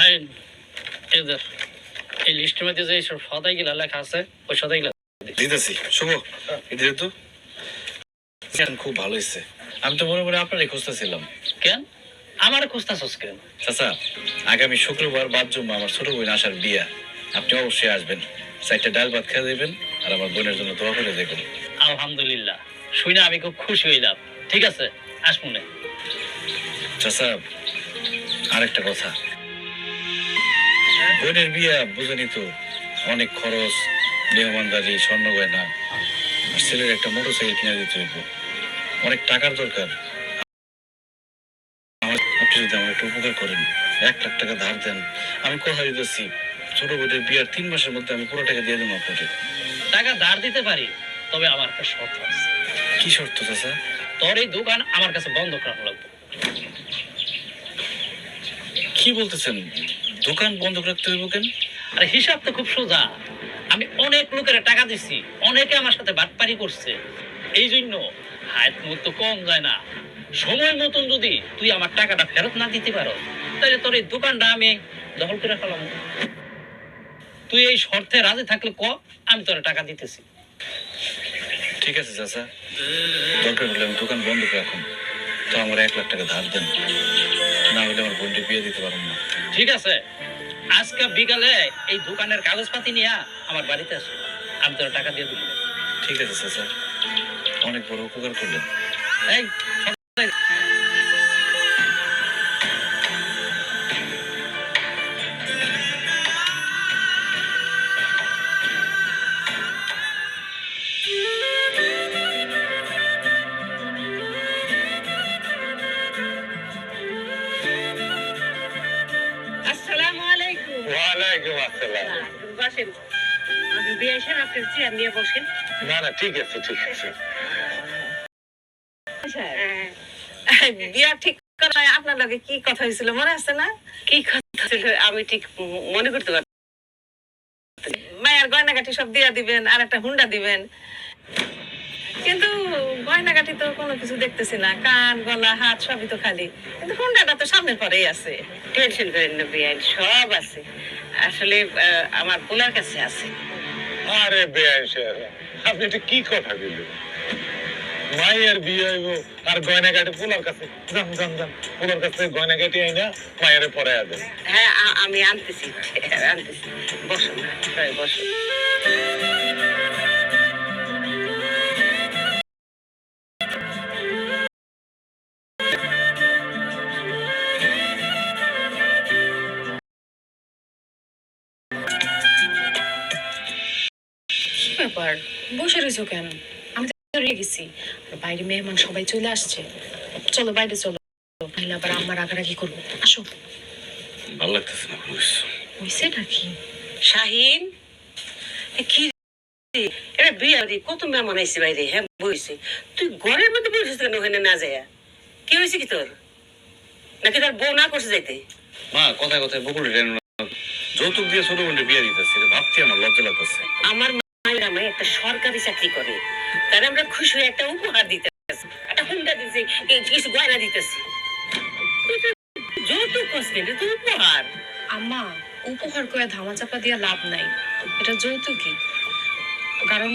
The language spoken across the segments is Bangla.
শাহিন, এদের এই লিস্টের মধ্যে যে সব সদাইগুলা লেখা আছে ওই সদাইগুলা দিতেছি। শুভ, এদের তো খুব ভালো হয়েছে। আমি তো মনে মনে আপনারই খুঁজতেছিলাম। কেন আমার খুঁজতেছস কেন? চাচা, আগামী শুক্রবার বাদ জুম্মা আমার ছোট বোন আসার বিয়া। আপনি অবশ্যই আসবেন। চারটা ডাল ভাত খেয়ে দেবেন আর আমার বোনের জন্য দোয়া করে দেবেন। আলহামদুলিল্লাহ, শুনে আমি খুব খুশি হইলাম। ঠিক আছে, আসমুনে। চাচা, আরেকটা কথা, বোনের বিয়া বুঝেনি তো, অনেক খরচ, মেহমানদারি, স্বর্ণ গয়না, আর ছেলের একটা মোটরসাইকেল কিনে দিতে হইব। অনেক টাকার দরকার। আপনি যদি আমার একটু উপকার করেন, 1 লাখ টাকা ধার দেন, আমি কথা দিতেছি ছোট বোনের বিয়ার 3 মাসের মধ্যে আমি পুরো টাকা দিয়ে দেবো আপনাকে। টাকা ধার দিতে পারি, তবে আমার একটা শর্ত আছে। কি শর্ত চাচা? তোর এই দোকান আমার কাছে বন্ধ করা লাগবে। কি বলতেছেন? দোকান বন্ধ রাখতে হইব কেন? আরে হিসাব তো খুব সোজা। আমি অনেক লোকের টাকা দিছি, অনেকে আমার সাথে বাটপারি করছে। এই জন্য হায়াত মতো কম যায় না। সময় মতন যদি তুই আমার টাকাটা ফেরত না দিতে পারো, তাহলে তোর এই দোকানটা আমি দখল করে ফেলাম। তুই এই শর্তে রাজি থাকলে ক, আমি তোর টাকা দিতেছি। ঠিক আছে চাচা, দরকার হলে আমি দোকান বন্ধ করে রাখুন, তো আমার 1 লাখ টাকা ধার দেন, না হলে আমার বোনকে বিয়ে দিতে পারবো না। ঠিক আছে, আজকে বিকালে এই দোকানের কাগজপাতি নিয়ে আমার বাড়িতে আসো, আমি তোর টাকা দিয়ে দিব। ঠিক আছে চাচা, অনেক বড় উপকার করলেন। এই আসসালামু আলাইকুম। ওয়ালাইকুম আসসালাম। বসেন, বিয়ে এসে আপনার চেয়ার নিয়ে বসেন। না না, ঠিক আছে ঠিক আছে। বিয়া ঠিক করা আপনার লগে কি কথা হয়েছিল মনে আছে না? কি কথা ছিল আমি ঠিক মনে করতে পারি। মায়ের গয়নাগাটি সব দিয়া দিবেন আর একটা হুন্ডা দিবেন, কিন্তু গয়নাগাটি তো কোনো কিছু দেখতেছি না, কান গলা হাত সবই তো খালি, কিন্তু হুন্ডাটা তো সামনের পরেই আছে। টেনশন করেন না বিয়ান, সব আছে। আসলে আমার পোলার কাছে আছে। আরে বেআইন সাহেব, আপনি এটা কি কথা বললেন? মায়ের বিয়ে হইব আর গয়নাগাটি পোলার কাছে? যান যান যান, পোলার কাছে গয়নাগাটি আইনা মায়ের পরে আদেন। হ্যাঁ আমি আনতেছি আনতেছি। বসো না, বসো। কি ব্যাপার, বসে রয়েছো কেন? আমি তো রেগে গেছি। আর বাইরে মেহমান সবাই চলে আসছে। চলো বাইরে চলো, নাহলে আবার আমার রাগারাগি করবো। আসো। ভালো লাগতেছে না বুঝ। হয়েছেটা কি? শাহিন, কি রে? এটা বিয়ে বাড়ি, কত মেহমান আইছে বাইরে। হ্যাঁ বইছে, তুই ঘরের মধ্যে বসেছিস কেন ওখানে না যায়? কি হয়েছে কি তোর? নাকি তোর বউ না করছে যাইতে? মা, কথায় কথায় বকুল যৌতুক দিয়ে ছোট বোনের বিয়ে দিতেছে, ভাবতে আমার লজ্জা লাগতেছে। আমার মায়ের আমায় একটা সরকারি চাকরি করে, তার আমরা খুশি হয়ে একটা উপহার দিতে, একটা হুন্ডা দিতেছি, কিছু গয়না দিতেছি। যৌতুক করছে রে, তুই উপহার। আম্মা, উপহার করে ধামাচাপা দিয়ে লাভ নাই। এটা যৌতুকই। কারণ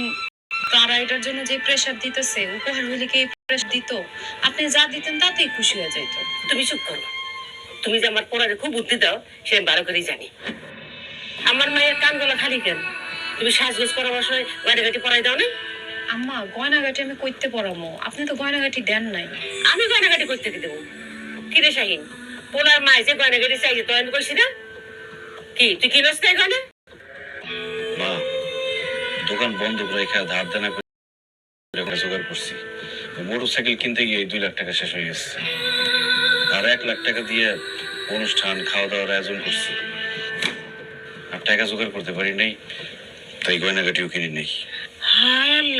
তারা এটার জন্য যে প্রেশার দিতেছে, উপহার হলে কি প্রেশার দিত? আপনি যা দিতেন তাতেই খুশি হয়ে যাইত। তুমি চুপ করো। তুমি যে আমার পড়ারে খুব বুদ্ধি দাও সে আমি ভালো করেই জানি। আমার মায়ের কান গলা খালি কেন? তুমি সাজগোজ করার সময় গয়নাগাটি পরাই দাও না? আম্মা, গয়নাগাটি আমি কইতে পড়ামো, আপনি তো গয়নাগাটি দেন নাই। আমি গয়নাগাটি করতে কি দেবো? কি রে শাহিন, পোলার মায় যে গয়নাগাটি চাইছে তো আমি করছি না? কি তুই কিনস না গয়না? মা, দোকান বন্ধ করে এখানে ধার দেনা করে জোগাড় করছি। মোটরসাইকেল কিনতে গিয়ে 2 লাখ টাকা শেষ হয়ে গেছে, আর 1 লাখ টাকা দিয়ে অনুষ্ঠান খাওয়া দাওয়ার আয়োজন করছি। আর টাকা জোগাড় করতে পারি নাই, তাই গয়নাগাটিও কিনি নেই। হায় আল্লাহ,